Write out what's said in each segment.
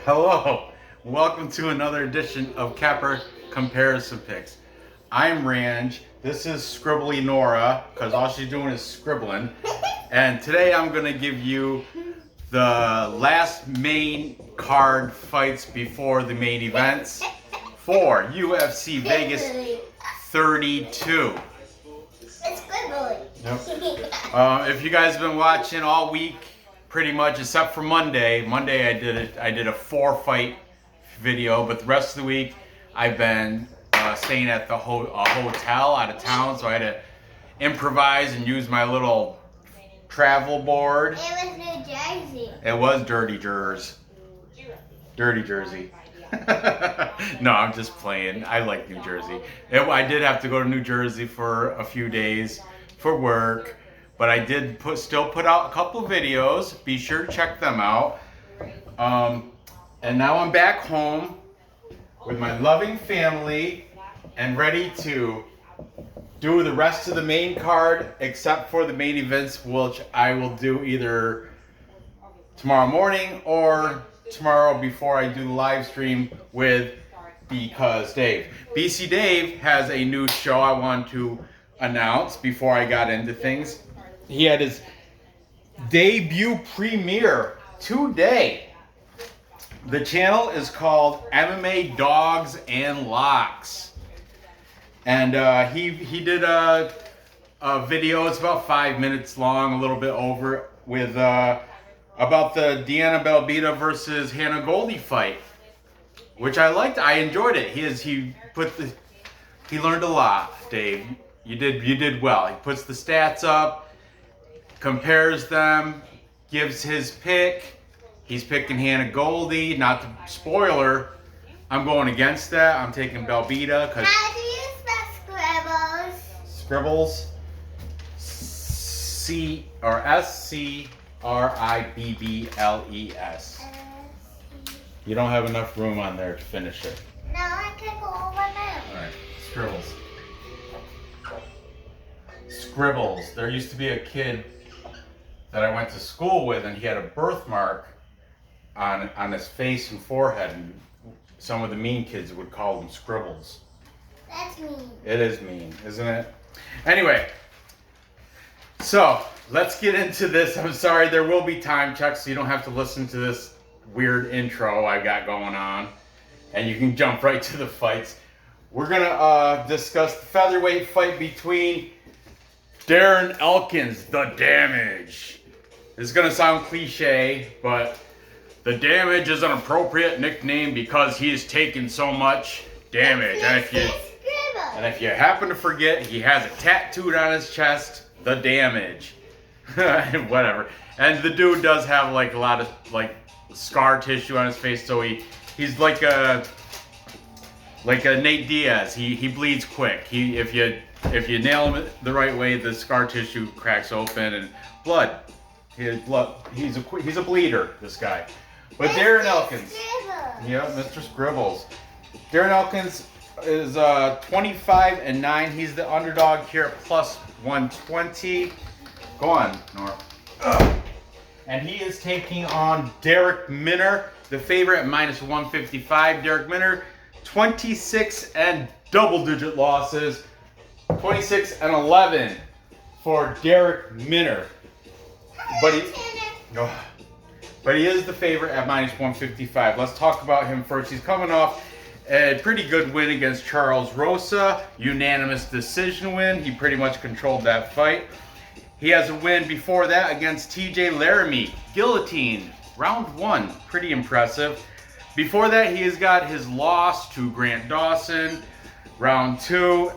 Hello, welcome to another edition of Capper Comparison Picks. I'm Ranj, this is Scribbly Nora, because all she's doing is scribbling. And today I'm going to give you the last main card fights before the main events for UFC Vegas 32. It's squibbly. Yep. If you guys have been watching all week, pretty much except for Monday I did a 4-fight video, but the rest of the week I've been staying at the hotel out of town, so I had to improvise and use my little travel board. It was New Jersey. It was Dirty Jersey. No, I'm just playing. I like New Jersey. I did have to go to New Jersey for a few days for work, but I did still put out a couple videos. Be sure to check them out. And now I'm back home with my loving family and ready to do the rest of the main card, except for the main events, which I will do either tomorrow morning or tomorrow before I do the live stream with Because Dave. BC Dave has a new show I want to announce before I got into things. He had his debut premiere today. The channel is called MMA Dogs and Locks. And he did a video, it's about 5 minutes long, a little bit over, with about the Deanna Belbita versus Hannah Goldie fight, which I liked. I enjoyed it. He learned a lot, Dave. You did well. He puts the stats up, compares them, gives his pick. He's picking Hannah Goldie. Not to spoiler, I'm going against that. I'm taking Belbita because How do you spell scribbles? Scribbles. You don't have enough room on there to finish it. No, I can go over now. Alright, Scribbles. There used to be a kid that I went to school with, and he had a birthmark on his face and forehead, and some of the mean kids would call them Scribbles. That's mean. It is mean, isn't it? Anyway, so let's get into this. I'm sorry, there will be time checks, so you don't have to listen to this weird intro I got going on, and you can jump right to the fights. We're gonna discuss the featherweight fight between Darren Elkins, the Damage. This is gonna sound cliche, but the Damage is an appropriate nickname because he has taken so much damage. And if you happen to forget, he has it tattooed on his chest, the Damage. Whatever. And the dude does have like a lot of like scar tissue on his face, so he's like a Nate Diaz. He bleeds quick. If you nail him the right way, the scar tissue cracks open and blood. He's a bleeder, this guy. But Darren Elkins. Yeah, Mr. Scribbles. Darren Elkins is 25-9. He's the underdog here at plus 120. Go on, Nora. And he is taking on Darrick Minner, the favorite, at minus 155. Darrick Minner, 26 and double-digit losses. 26-11 for Darrick Minner. But he is the favorite at minus 155. Let's talk about him first. He's coming off a pretty good win against Charles Rosa. Unanimous decision win. He pretty much controlled that fight. He has a win before that against TJ Laramie. Guillotine. Round 1. Pretty impressive. Before that, he has got his loss to Grant Dawson. Round 2.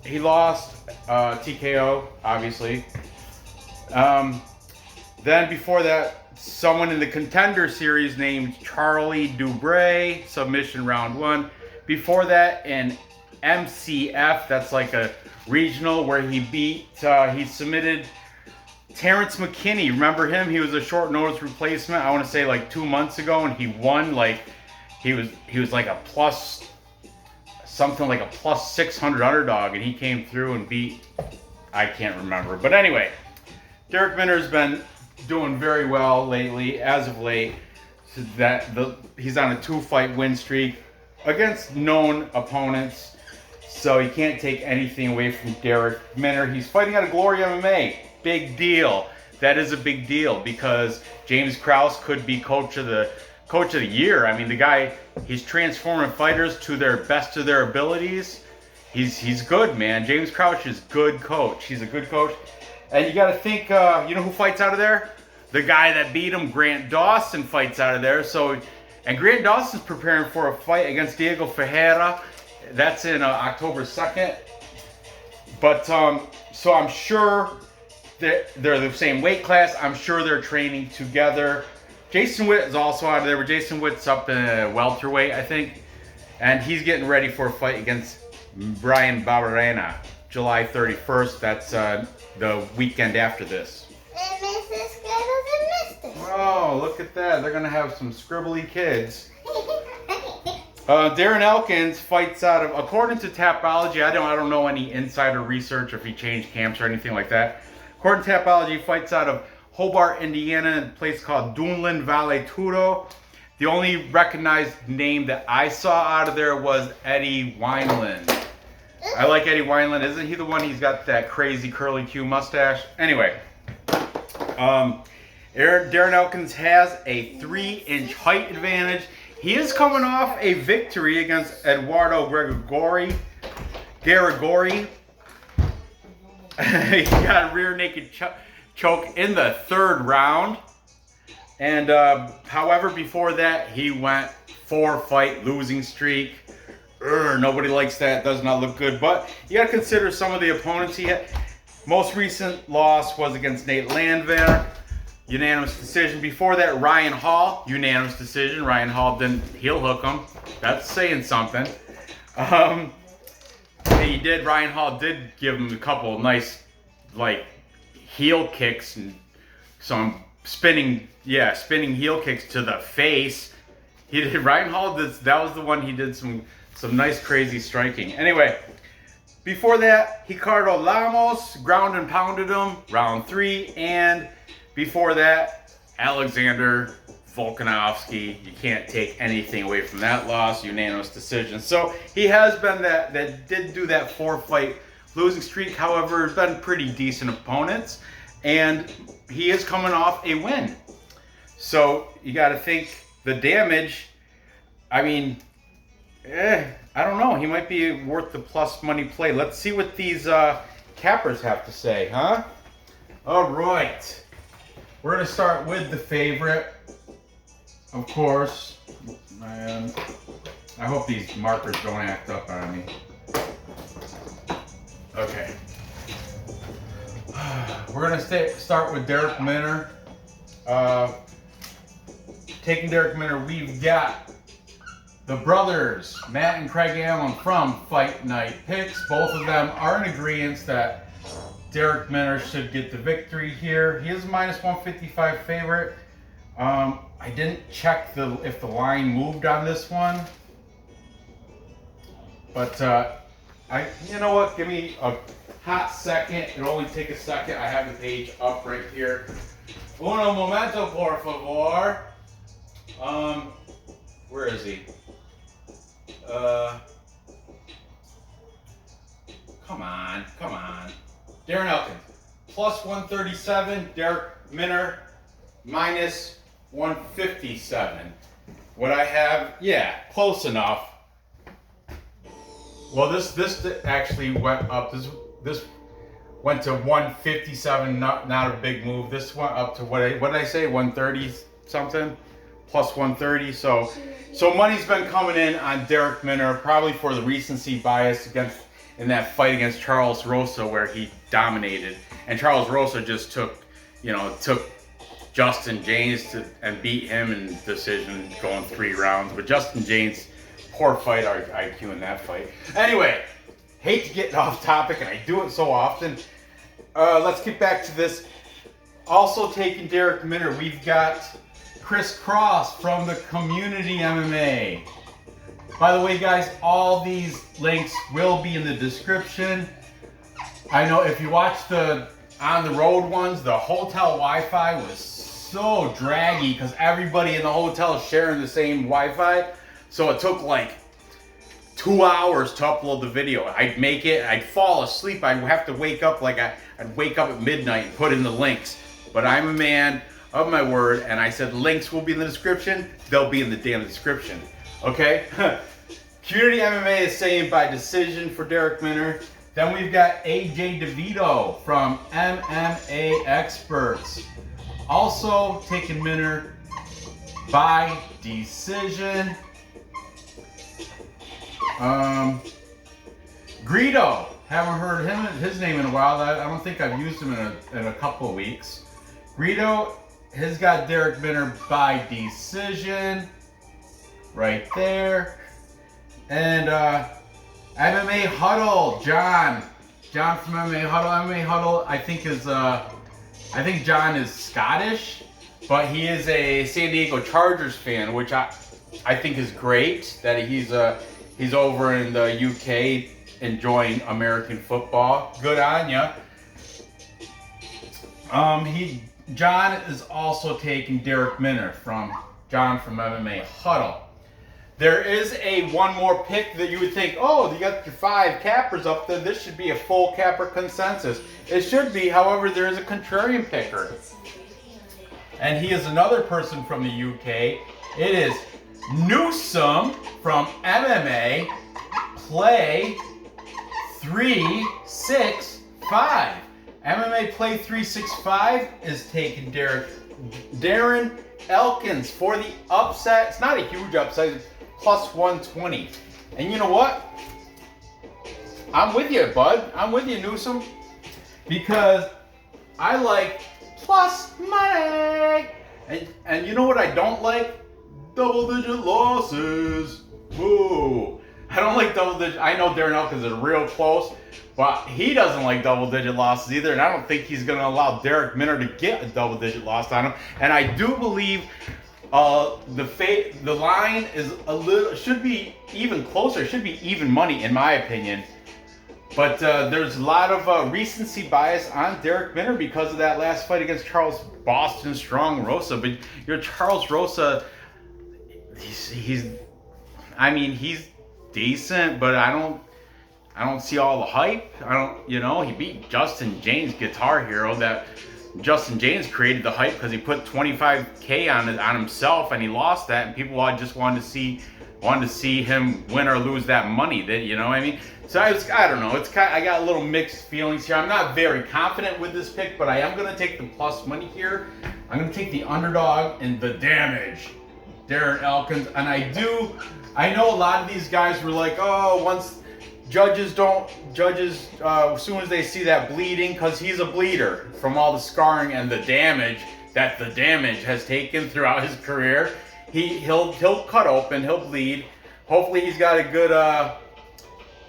He lost TKO, obviously. Then before that, someone in the Contender Series named Charlie Dubray, submission round 1. Before that, in MCF, that's like a regional where he submitted Terrence McKinney. Remember him? He was a short notice replacement, I want to say like 2 months ago, and he won. Like he was like a plus 600 underdog, and he came through and beat, I can't remember. But anyway, Darrick Minner's been doing very well lately, as of late. he's on a 2-fight win streak against known opponents, so he can't take anything away from Darrick Minner. He's fighting out of Glory MMA. Big deal. That is a big deal because James Krause could be coach of the year. I mean, the guy, he's transforming fighters to their best of their abilities. He's good, man. James Krause is good coach. He's a good coach. And you got to think, you know who fights out of there? The guy that beat him, Grant Dawson, fights out of there. And Grant Dawson's preparing for a fight against Diego Ferreira. That's in October 2nd. But so I'm sure they're the same weight class. I'm sure they're training together. Jason Witt is also out of there, but Jason Witt's up in welterweight, I think. And he's getting ready for a fight against Brian Barberena, July 31st. That's the weekend after this. And Mrs. Scribbles and Mr. Oh, look at that. They're going to have some scribbly kids. Darren Elkins fights out of, according to Tapology, I don't know any insider research if he changed camps or anything like that. According to Tapology, he fights out of Hobart, Indiana, in a place called Dunlin Valley Tudo. The only recognized name that I saw out of there was Eddie Wineland. I like Eddie Wineland. Isn't he the one? He's got that crazy curly Q mustache. Anyway, Darren Elkins has a 3-inch height advantage. He is coming off a victory against Eduardo Garagori. He got a rear naked choke in the 3rd round. And however, before that, he went 4-fight losing streak. Nobody likes that. Does not look good. But you got to consider some of the opponents he had. Most recent loss was against Nate Landwehr. Unanimous decision. Before that, Ryan Hall. Unanimous decision. Ryan Hall didn't heel hook him. That's saying something. Ryan Hall did give him a couple of nice, like, heel kicks and some spinning heel kicks to the face. Ryan Hall that was the one he did some nice crazy striking. Anyway, before that, Ricardo Lamos ground and pounded him, round 3, and before that, Alexander Volkanovski. You can't take anything away from that loss, unanimous decision. So he has been that did do that 4-fight losing streak. However, it's been pretty decent opponents, and he is coming off a win. So you got to think the damage. I mean, I don't know. He might be worth the plus money play. Let's see what these cappers have to say, huh? All right. We're going to start with the favorite, of course. And I hope these markers don't act up on me. Okay. We're going to start with Darrick Minner. Taking Darrick Minner, we've got the brothers, Matt and Craig Allen from Fight Night Picks. Both of them are in agreement that Darrick Minner should get the victory here. He is a minus 155 favorite. I didn't check if the line moved on this one. But you know what? Give me a hot second. It'll only take a second. I have the page up right here. Uno momento, por favor. Where is he? Come on. Darren Elkins, plus 137. Darrick Minner, minus 157. What I have, close enough. Well, this actually went up. This went to 157. Not a big move. This went up to what did I say? 130 something. Plus 130. So money's been coming in on Darrick Minner, probably for the recency bias in that fight against Charles Rosa where he dominated. And Charles Rosa just took Justin James and beat him in decision going 3 rounds. But Justin James, poor fight IQ in that fight. Anyway, hate to get off topic, and I do it so often. Let's get back to this. Also taking Darrick Minner, we've got Chris Cross from the Community MMA. By the way, guys, all these links will be in the description. I know if you watch the on the road ones, the hotel Wi-Fi was so draggy because everybody in the hotel is sharing the same Wi-Fi. So it took like 2 hours to upload the video. I'd fall asleep. I'd have to wake up I'd wake up at midnight and put in the links. But I'm a man of my word, and I said links will be in the description. They'll be in the damn description. Okay? Community MMA is saying by decision for Darrick Minner. Then we've got AJ DeVito from MMA Experts. Also taking Minner by decision. Greedo, haven't heard his name in a while. I don't think I've used him in a couple of weeks. Greedo has got Darrick Minner by decision, right there. And MMA Huddle, John from MMA Huddle. MMA Huddle, I think John is Scottish, but he is a San Diego Chargers fan, which I think is great that he's over in the UK enjoying American football. Good on ya. John is also taking Darrick Minner from John from MMA Huddle. There is one more pick that you would think, oh, you got your 5 cappers up there. This should be a full capper consensus. It should be, however, there is a contrarian picker. And he is another person from the UK. It is Newsome from MMA Play 365. MMA Play 365 is taking Darren Elkins for the upset. It's not a huge upset, it's plus 120. And you know what? I'm with you, bud. I'm with you, Newsome. Because I like plus money. And you know what I don't like? Double-digit losses. Whoa. I don't like double-digit. I know Darren Elkins is real close, but he doesn't like double-digit losses either, and I don't think he's going to allow Darrick Minner to get a double-digit loss on him. And I do believe the line is should be even closer. It should be even money, in my opinion. But there's a lot of recency bias on Darrick Minner because of that last fight against Charles Boston Strong Rosa. But Charles Rosa, he's decent, but I don't see all the hype. He beat Justin James, Guitar Hero. That Justin James created the hype because he put $25K on himself, and he lost that, and people just wanted to see him win or lose that money. So I don't know. I got a little mixed feelings here. I'm not very confident with this pick, but I am going to take the plus money here. I'm going to take the underdog and the damage, Darren Elkins. And I know a lot of these guys were like, oh, once judges, as soon as they see that bleeding, because he's a bleeder from all the scarring and the damage that the damage has taken throughout his career. He'll cut open, he'll bleed. Hopefully he's got a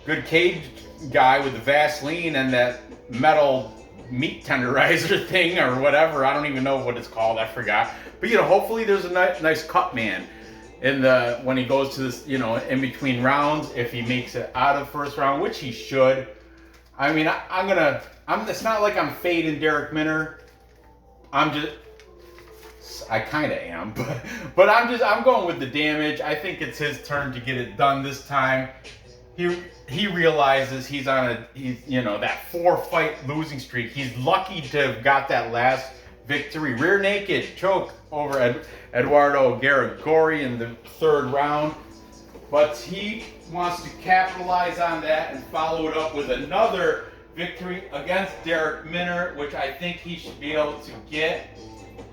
good cage guy with the Vaseline and that metal meat tenderizer thing or whatever. I don't even know what it's called. I forgot. But hopefully there's a nice cut man when he goes to this, in between rounds, if he makes it out of first round, which he should. I mean, it's not like I'm fading Darrick Minner. I kind of am, but I'm going with the damage. I think it's his turn to get it done this time. He realizes he's on that 4-fight losing streak. He's lucky to have got that last victory, rear naked choke over Eduardo Garagori in the 3rd round. But he wants to capitalize on that and follow it up with another victory against Darrick Minner, which I think he should be able to get.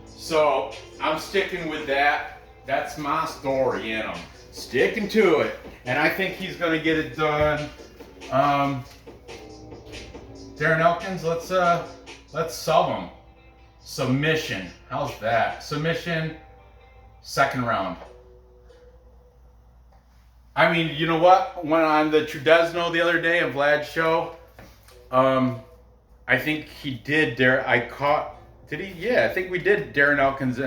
So I'm sticking with that. That's my story, and I'm sticking to it. And I think he's going to get it done. Darren Elkins, let's sub him. Submission. How's that? Submission, 2nd round. I mean, you know what? When on the Trudesno the other day of Vlad's show, I think he did did he? Yeah, I think we did Darren Elkins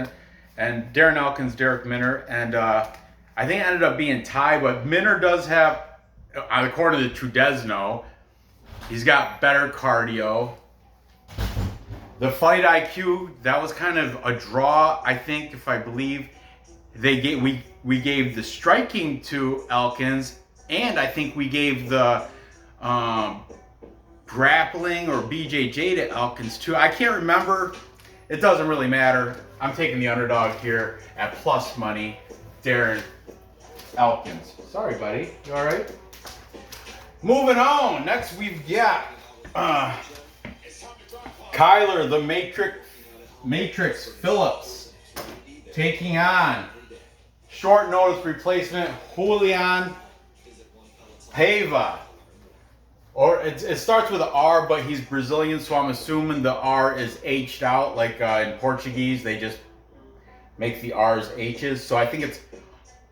and Darren Elkins, Darrick Minner, and I think it ended up being tie, but Minner does have, according to Trudesno, he's got better cardio. The fight IQ, that was kind of a draw, I think, if I believe. We gave the striking to Elkins, and I think we gave the grappling or BJJ to Elkins too. I can't remember. It doesn't really matter. I'm taking the underdog here at plus money. Darren Elkins. Sorry, buddy. You all right? Moving on. Next, we've got Kyla, the Matrix Phillips, taking on short notice replacement Raulian Paiva. Or it starts with an R, but he's Brazilian, so I'm assuming the R is H'd out. Like in Portuguese, they just make the R's H's. So I think it's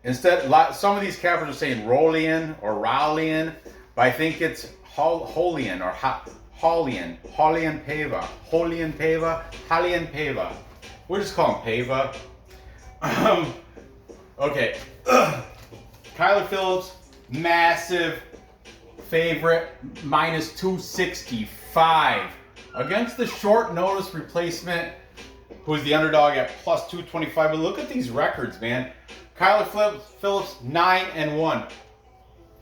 instead. Some of these captions are saying Raulian or Raulian, but I think it's Raulian or Raulian Paiva, Raulian Paiva. We'll just call him Paiva. Okay, Kyla Phillips, massive favorite, minus 265 against the short notice replacement, who's the underdog at plus 225. But look at these records, man. Kyla Phillips 9-1.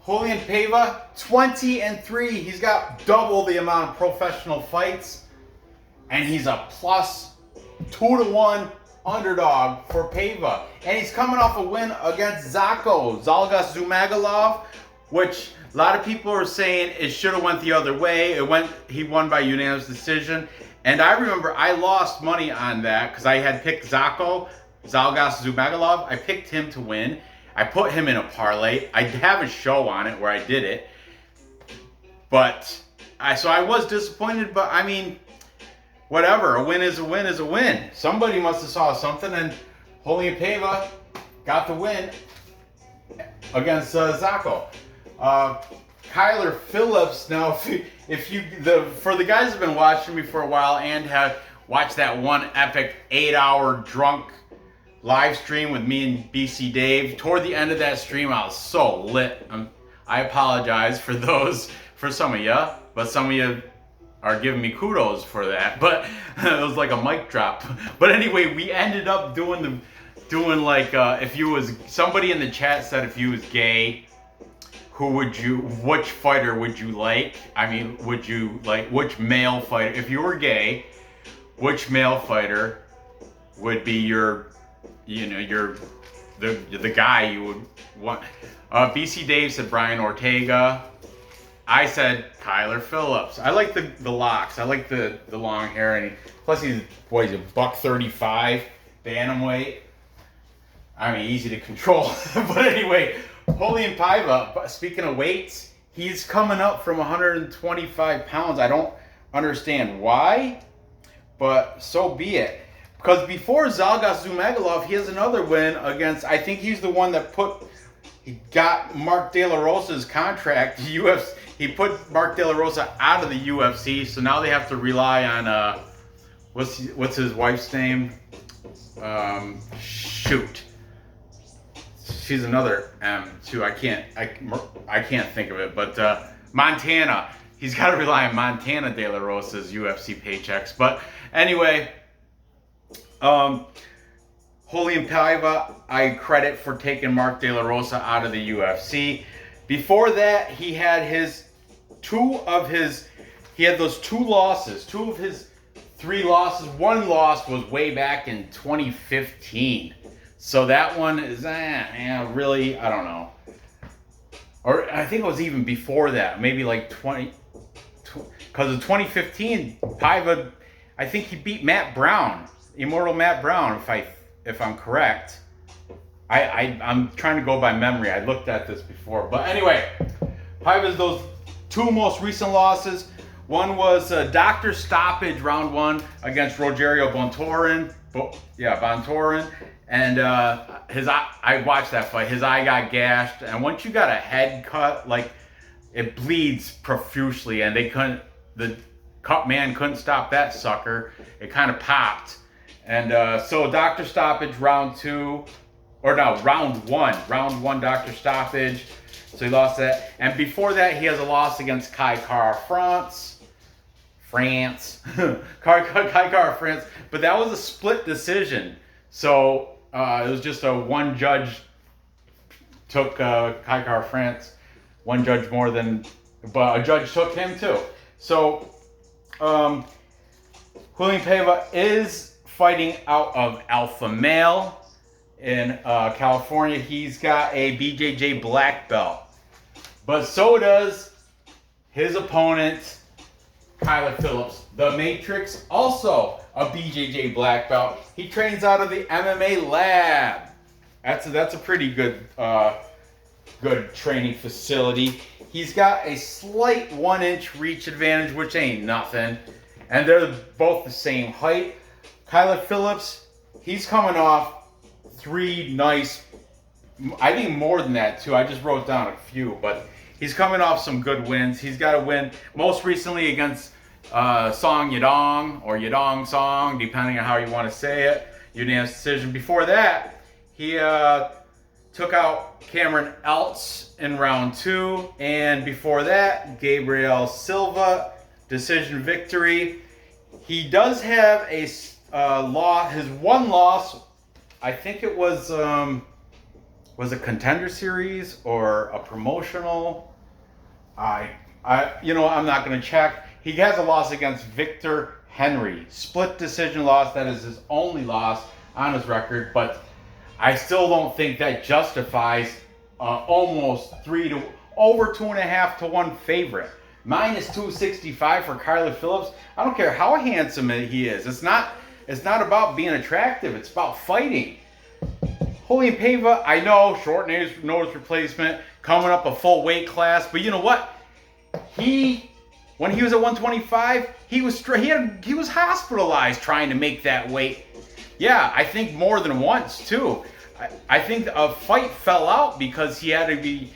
Raulian Paiva 20-3. He's got double the amount of professional fights, and he's a plus 2-1 underdog for Paiva. And he's coming off a win against Zhalgas Zhumagulov, which a lot of people are saying it should have went the other way. He won by unanimous decision. And I remember I lost money on that because I had picked Zhalgas Zhumagulov. I picked him to win. I put him in a parlay. I have a show on it where I did it. But so I was disappointed, but I mean, whatever. A win is a win is a win. Somebody must have saw something, and Raulian Paiva got the win against Zako. Kyla Phillips. Now, for the guys who've been watching me for a while and have watched that one epic 8-hour drunk live stream with me and BC Dave, toward the end of that stream, I was so lit. I apologize for some of you, but some of you are giving me kudos for that. But it was like a mic drop. But anyway, we ended up doing like if you was somebody in the chat said if you was gay, which fighter would you like? I mean, would you like which male fighter? If you were gay, which male fighter would be the guy you would want? BC Dave said Brian Ortega. I said Kyla Phillips. I like the locks. I like the long hair, and plus he's a $135 bantamweight. I mean, easy to control. But anyway, Raulian Paiva, speaking of weights, he's coming up from 125 pounds. I don't understand why, but so be it. Because before Zhalgas Zhumagulov, he has another win against, I think he's the one that he got Mark De La Rosa's contract. UFC, he put Mark De La Rosa out of the UFC, so now they have to rely on, what's his wife's name? Shoot. She's another M too. I can't think of it, but Montana. He's got to rely on Montana De La Rosa's UFC paychecks. But anyway, Raulian Paiva, I credit for taking Mark De La Rosa out of the UFC. Before that, he had those two losses. Two of his three losses. One loss was way back in 2015. So that one is, really, I don't know. Or I think it was even before that, maybe like because in 2015, Paiva, I think he beat Matt Brown, Immortal Matt Brown, if I'm correct. I'm trying to go by memory. I looked at this before. But anyway, Paiva's those two most recent losses. One was doctor stoppage, round 1 against Rogerio Bontorin. Bontorin. And I watched that fight. His eye got gashed, and once you got a head cut, like it bleeds profusely, and the cut man couldn't stop that sucker. It kind of popped, and so doctor stoppage round 1 doctor stoppage. So he lost that, and before that he has a loss against Kai Kara France France. Kyla France. But that was a split decision. So it was just a one judge took Kyla France. One judge more than, but a judge took him too. So Raulian Paiva is fighting out of Alpha Male in California. He's got a BJJ black belt. But so does his opponent, Kyla Phillips, the Matrix, also a BJJ black belt. He trains out of the MMA lab. That's a pretty good good training facility. He's got a slight 1-inch reach advantage, which ain't nothing. And they're both the same height. Kylie Phillips, he's coming off 3 nice, I think more than that too. I just wrote down a few, but he's coming off some good wins. He's got a win most recently against Song Yadong, or Yadong Song, depending on how you want to say it. Unanimous decision. Before that, he took out Cameron Eltz in round 2, and before that, Gabriel Silva, decision victory. He does have a loss. His one loss, I think it was a contender series or a promotional. I'm not going to check. He has a loss against Victor Henry, split decision loss. That is his only loss on his record, but I still don't think that justifies almost over 2.5 to 1 favorite. Minus 265 for Kylie Phillips. I don't care how handsome he is. It's not about being attractive. It's about fighting. Raulian Paiva, I know, short notice replacement, coming up a full weight class, but you know what? When he was at 125, he was hospitalized trying to make that weight. Yeah, I think more than once too. I think a fight fell out because he had to be,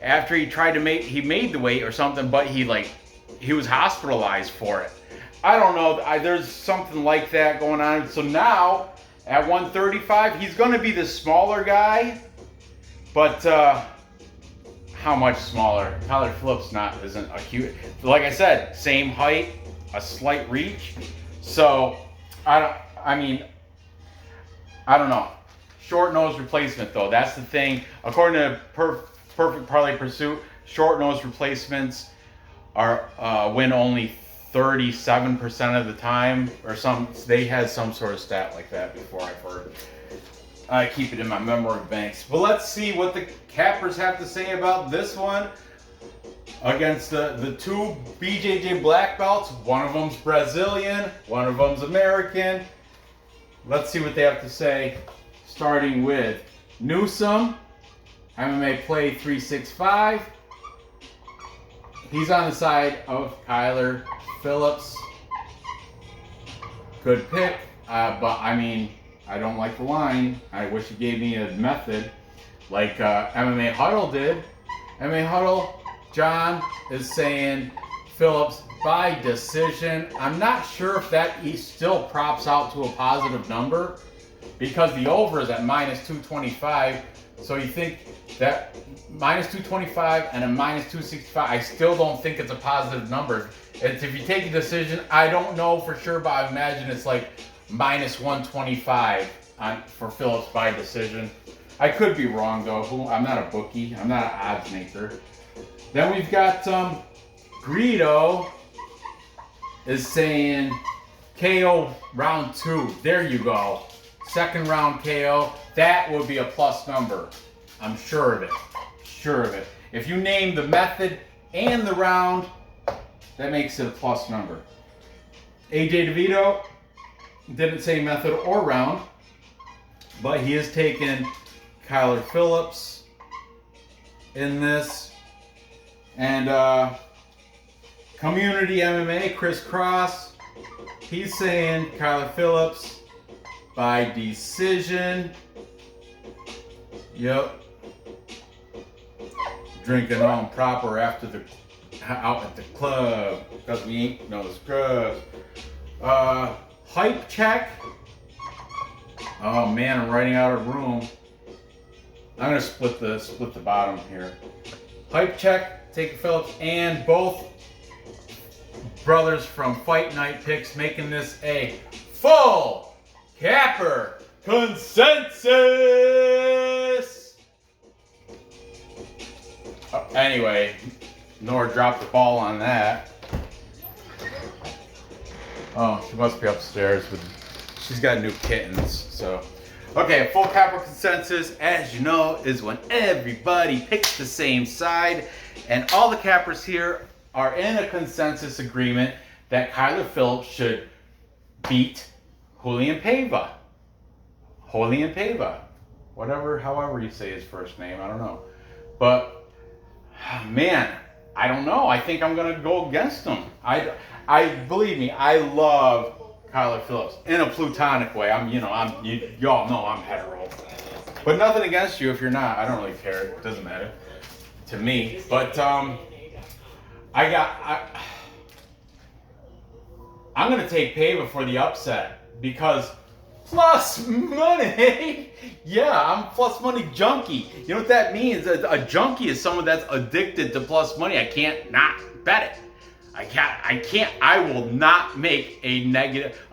after he tried to he made the weight or something, but he was hospitalized for it. I don't know. There's something like that going on. So now at 135, he's going to be the smaller guy, but how much smaller? Kylie Phillips isn't a huge. Like I said, same height, a slight reach. So I don't know. Short nose replacement though. That's the thing. According to Perfect Parlay Pursuit, short nose replacements are win only 37% of the time, or they had some sort of stat like that before. I've heard. I keep it in my memory banks. But let's see what the cappers have to say about this one against the 2 BJJ black belts. One of them's Brazilian, one of them's American. Let's see what they have to say. Starting with Newsom, MMA Play 365. He's on the side of Kyla Phillips. Good pick, but I don't like the line. I wish he gave me a method like MMA Huddle did. MMA Huddle, John is saying Phillips by decision. I'm not sure if that he still props out to a positive number because the over is at minus 225. So you think that minus 225 and a minus 265, I still don't think it's a positive number. If you take a decision, I don't know for sure, but I imagine it's like minus 125 for Phillips by decision. I could be wrong though. I'm not a bookie. I'm not an odds maker. Then we've got Greedo is saying KO round 2. There you go. Second round KO. That would be a plus number. I'm sure of it. Sure of it. If you name the method and the round, that makes it a plus number. AJ DeVito didn't say method or round, but he has taken Kyla Phillips in this. And Community MMA, Chris Cross, he's saying Kyla Phillips by decision. Yep. Drinking on proper out at the club because we ain't no scrubs. Hype check. Oh man, I'm writing out a room. I'm gonna split the bottom here. Hype check, take Phillips, and both brothers from Fight Night Picks, making this a full capper consensus. Anyway, Nora dropped the ball on that. Oh, she must be upstairs she's got new kittens, so. Okay, a full capper consensus, as you know, is when everybody picks the same side, and all the cappers here are in a consensus agreement that Kyla Phillips should beat Raulian Paiva. Raulian Paiva. However you say his first name, I don't know. But, man, I don't know. I think I'm going to go against him. Believe me, I love Kyla Phillips in a plutonic way. Y'all know I'm hetero. But nothing against you if you're not. I don't really care. It doesn't matter to me. But I'm going to take Paiva for the upset because plus money. Yeah, I'm a plus money junkie. You know what that means? A junkie is someone that's addicted to plus money. I can't not bet it. I will not make a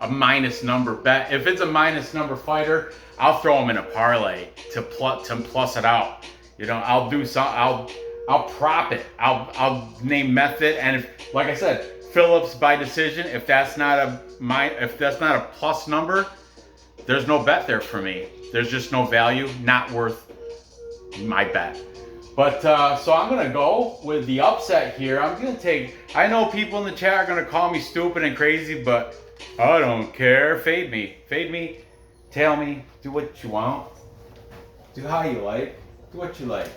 minus number bet. If it's a minus number fighter, I'll throw him in a parlay to plus it out. I'll do some. I'll prop it. I'll name method, and if, like I said, Phillips by decision. If that's not a plus number, there's no bet there for me. There's just no value. Not worth my bet. But, so I'm going to go with the upset here. I'm going to take, I know people in the chat are going to call me stupid and crazy, but I don't care. Fade me. Fade me. Tell me. Do what you want. Do how you like. Do what you like.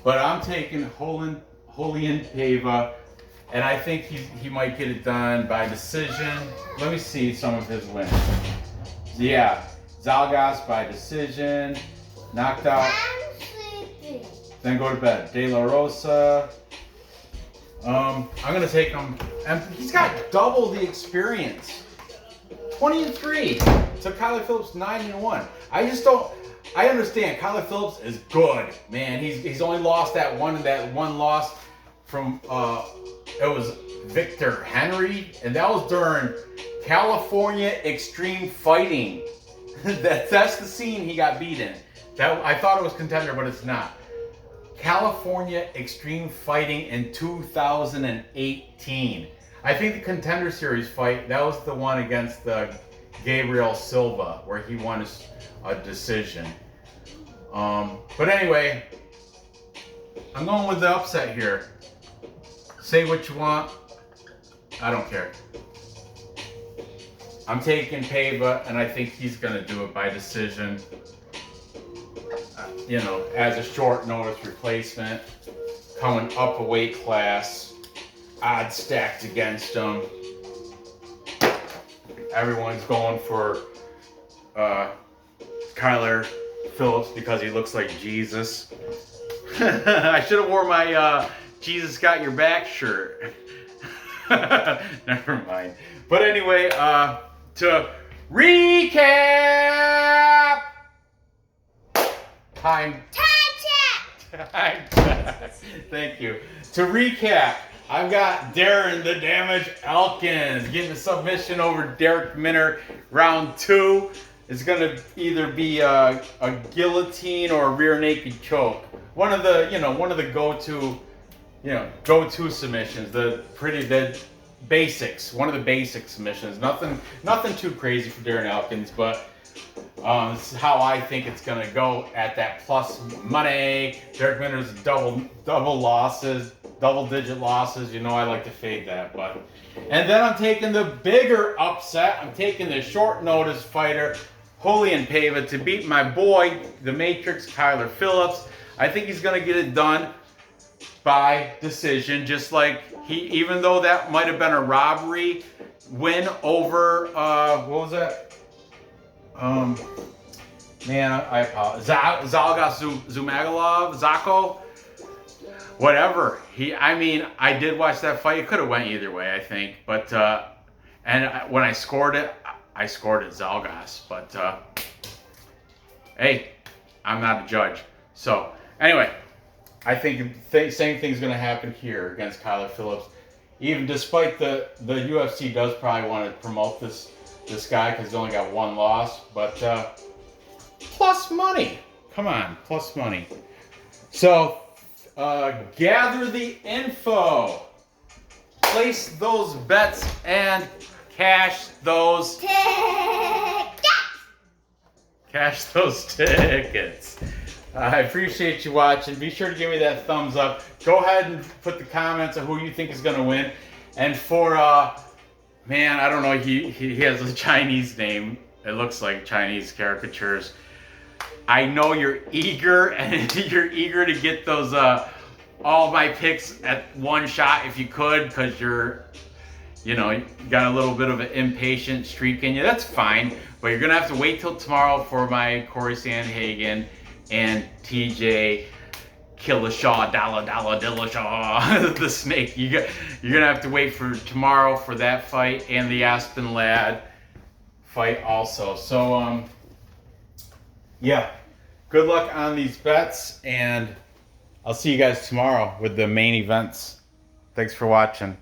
But I'm taking Raulian Paiva, and I think he might get it done by decision. Let me see some of his wins. Yeah. Zalgas by decision. Knocked out. Then go to bed. De La Rosa. I'm going to take him. And he's got double the experience. 20-3. So Kylie Phillips 9-1. I understand. Kylie Phillips is good, man. He's only lost that one loss from it was Victor Henry, and that was during California Extreme Fighting. That's the scene he got beat in. I thought it was Contender, but it's not. California Extreme Fighting in 2018. I think the Contender Series fight, that was the one against Gabriel Silva, where he won a decision. But anyway, I'm going with the upset here. Say what you want. I don't care. I'm taking Paiva, and I think he's going to do it by decision. As a short notice replacement, coming up a weight class, odds stacked against him. Everyone's going for Kyla Phillips because he looks like Jesus. I should have worn my Jesus Got Your Back shirt. Never mind. But anyway, to recap. Time check. Thank you. To recap, I've got Darren the Damage Elkins getting a submission over Darrick Minner round 2. It's gonna either be a guillotine or a rear naked choke. One of the go-to submissions. The basics. One of the basic submissions. Nothing too crazy for Darren Elkins, but this is how I think it's gonna go at that plus money. Darrick Minner's double-digit losses. I like to fade that, and then I'm taking the bigger upset. I'm taking the short notice fighter, Raulian Paiva, to beat my boy, the Matrix, Kyla Phillips. I think he's gonna get it done by decision, just like even though that might have been a robbery win over what was that? Man, I apologize. Zalgas Zhumagulov, Zako, whatever. I did watch that fight. It could have went either way, I think. But when I scored it Zalgas. But hey, I'm not a judge. So anyway, I think the same thing's going to happen here against Kyla Phillips. even despite the UFC does probably want to promote this guy because he's only got one loss, but plus money. Come on, plus money. So gather the info, place those bets, and cash those tickets. I appreciate you watching. Be sure to give me that thumbs up. Go ahead and put the comments on who you think is going to win. And for, man, I don't know, he has a Chinese name. It looks like Chinese caricatures. I know you're eager, and you're eager to get those, all my picks at one shot if you could, because you got a little bit of an impatient streak in you. That's fine. But you're going to have to wait till tomorrow for my Corey Sandhagen and TJ Killishaw, Dillashaw, the snake. You're going to have to wait for tomorrow for that fight and the Aspen Ladd fight also. So, yeah, good luck on these bets, and I'll see you guys tomorrow with the main events. Thanks for watching.